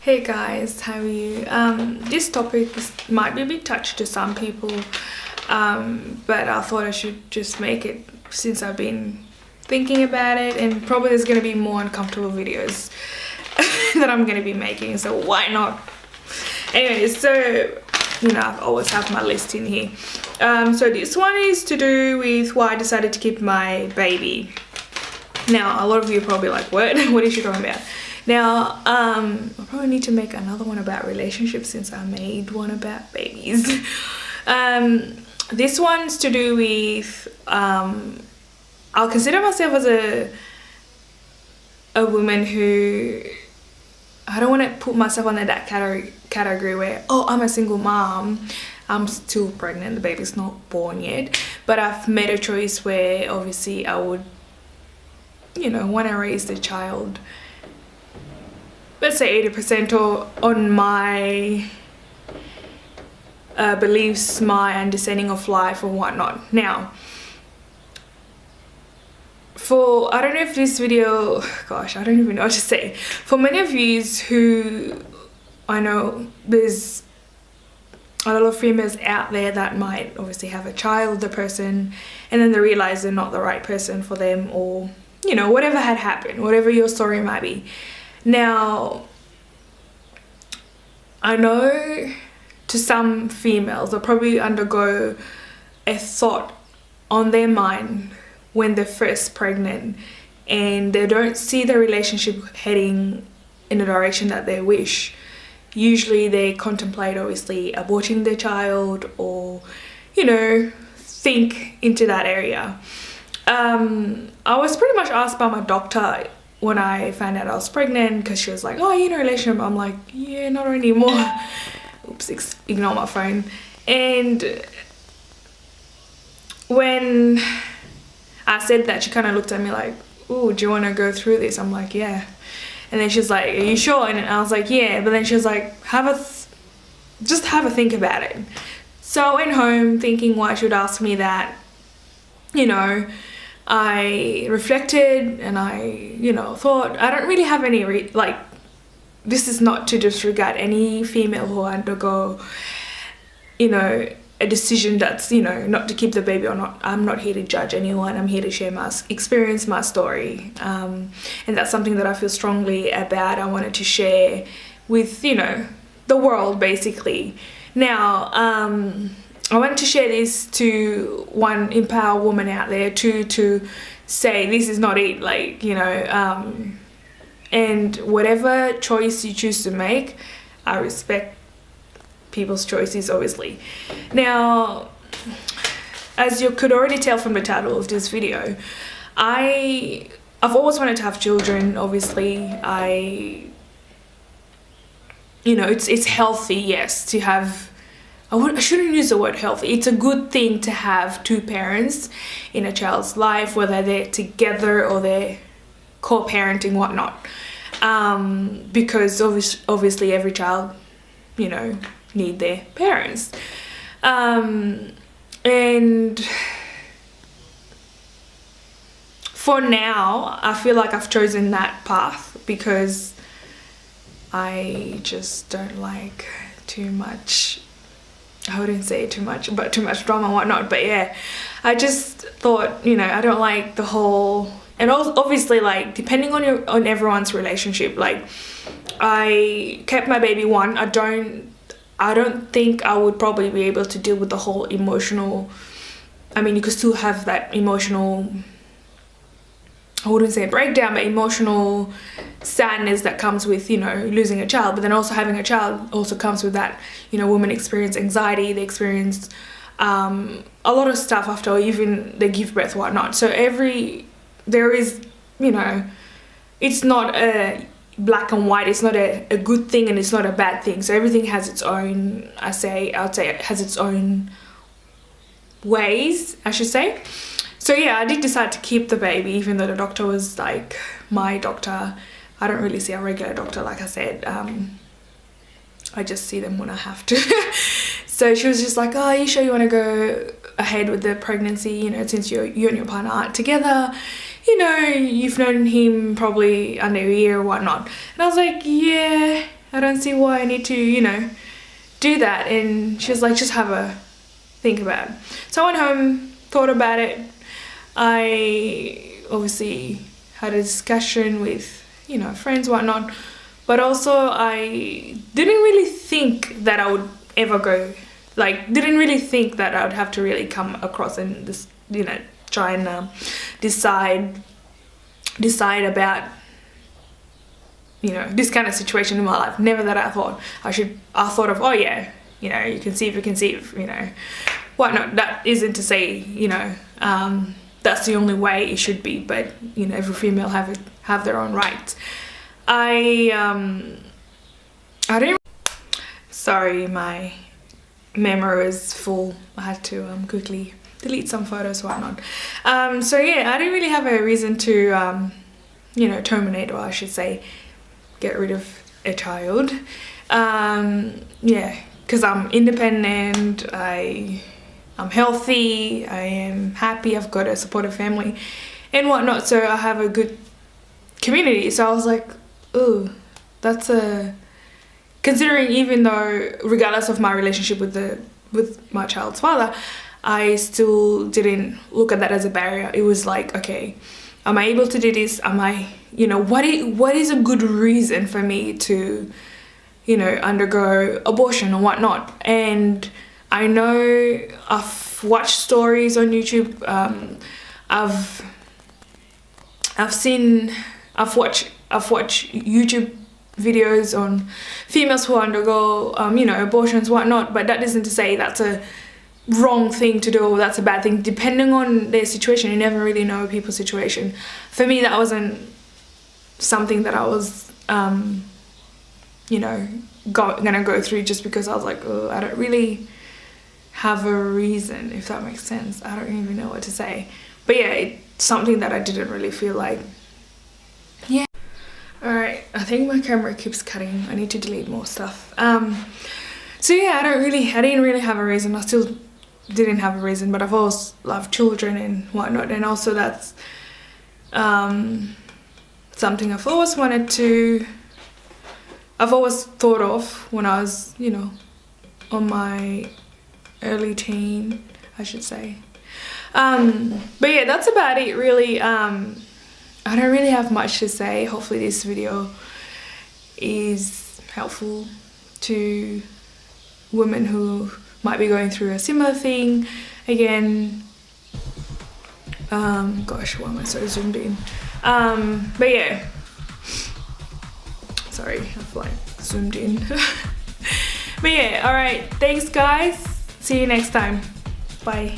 Hey guys, how are you? This topic might be a bit touchy to some people, but I thought I should just make it since I've been thinking about it, and probably there's going to be more uncomfortable videos that I'm going to be making, so why not? Anyways, so I always have my list in here. So this one is to do with why I decided to keep my baby. Now, a lot of you are probably like, what? What is she talking about? Now, I probably need to make another one about relationships since I made one about babies. This one's to do with, I'll consider myself as a woman who, I don't want to put myself under that category where, oh, I'm a single mom. I'm still pregnant, the baby's not born yet. But I've made a choice where obviously I would, want to raise the child, let's say 80% or on my beliefs, my understanding of life or whatnot. Now, I don't know if this video, gosh, I don't even know what to say. For many of you who, I know there's a lot of females out there that might obviously have a child, the person, and then they realize they're not the right person for them, or, whatever had happened, whatever your story might be. Now, I know to some females, they'll probably undergo a thought on their mind when they're first pregnant and they don't see the relationship heading in the direction that they wish. Usually they contemplate obviously aborting their child or, think into that area. I was pretty much asked by my doctor when I found out I was pregnant, because she was like, oh, are you in a relationship? I'm like, yeah, not anymore. Oops, ignore my phone. And when I said that, she kind of looked at me like, ooh, do you want to go through this? I'm like, yeah. And then she's like, are you sure? And I was like, yeah. But then she was like, just have a think about it. So I went home thinking why she would ask me that. I reflected and I, thought I don't really have any, this is not to disregard any female who undergo, a decision that's, not to keep the baby or not. I'm not here to judge anyone. I'm here to share my experience, my story. And that's something that I feel strongly about. I wanted to share with, the world basically. Now, I wanted to share this to, one, empower women out there, two, to say this is not it, and whatever choice you choose to make, I respect people's choices, obviously. Now, as you could already tell from the title of this video, I've always wanted to have children, obviously. It's healthy, yes, to have, I shouldn't use the word healthy. It's a good thing to have two parents in a child's life, whether they're together or they're co-parenting, whatnot. Because obviously every child, need their parents. And for now, I feel like I've chosen that path because I just don't like too much, I wouldn't say too much, but too much drama and whatnot. But yeah, I just thought, I don't like the whole, and obviously depending on everyone's relationship, I kept my baby one. I don't think I would probably be able to deal with the whole emotional, you could still have that emotional, I wouldn't say breakdown, but emotional sadness that comes with, losing a child. But then also having a child also comes with that, women experience anxiety, they experience a lot of stuff after even they give birth, whatnot. So there is, it's not a black and white, it's not a good thing and it's not a bad thing. So everything has its own, I would say it has its own ways, I should say. So yeah, I did decide to keep the baby, even though the doctor was like my doctor. I don't really see a regular doctor, like I said. I just see them when I have to. So she was just like, oh, are you sure you want to go ahead with the pregnancy, since you and your partner aren't together? You've known him probably under a year or whatnot. And I was like, yeah, I don't see why I need to, you know, do that. And she was like, just have a think about it. So I went home, thought about it. I obviously had a discussion with, you know, friends, whatnot, but also I didn't really think that I would ever go, like, didn't really think that I would have to really come across and this, you know, try and decide about, you know, this kind of situation in my life. Never that I thought I thought of, oh yeah, you know, you conceive, you know, whatnot. That isn't to say, you know, that's the only way it should be, but, you know, every female have their own rights. I didn't, sorry, my memory is full. I had to quickly delete some photos, whatnot. So yeah, I didn't really have a reason to, you know, terminate, or I should say, get rid of a child. Yeah, because I'm independent, I'm healthy, I am happy, I've got a supportive family and whatnot, so I have a good community. So I was like, ooh, that's considering, even though regardless of my relationship with my child's father, I still didn't look at that as a barrier. It was like, okay, am I able to do this? Am I, you know, what is a good reason for me to, you know, undergo abortion or whatnot? And I know I've watched stories on YouTube. I've watched YouTube videos on females who undergo, you know, abortions, whatnot. But that isn't to say that's a wrong thing to do or that's a bad thing. Depending on their situation, you never really know people's situation. For me, that wasn't something that I was, you know, gonna go through just because I was like, oh, I don't really have a reason, if that makes sense. I don't even know what to say. But yeah, it's something that I didn't really feel like. Yeah. Alright, I think my camera keeps cutting. I need to delete more stuff. So yeah, I didn't really have a reason. I still didn't have a reason, but I've always loved children and whatnot, and also that's something I've always thought of when I was, you know, on my early teen, I should say. But yeah, that's about it really. I don't really have much to say. Hopefully this video is helpful to women who might be going through a similar thing. Again, gosh, why am I so zoomed in? But yeah, sorry, I've like zoomed in. But yeah, alright, thanks guys, see you next time, bye.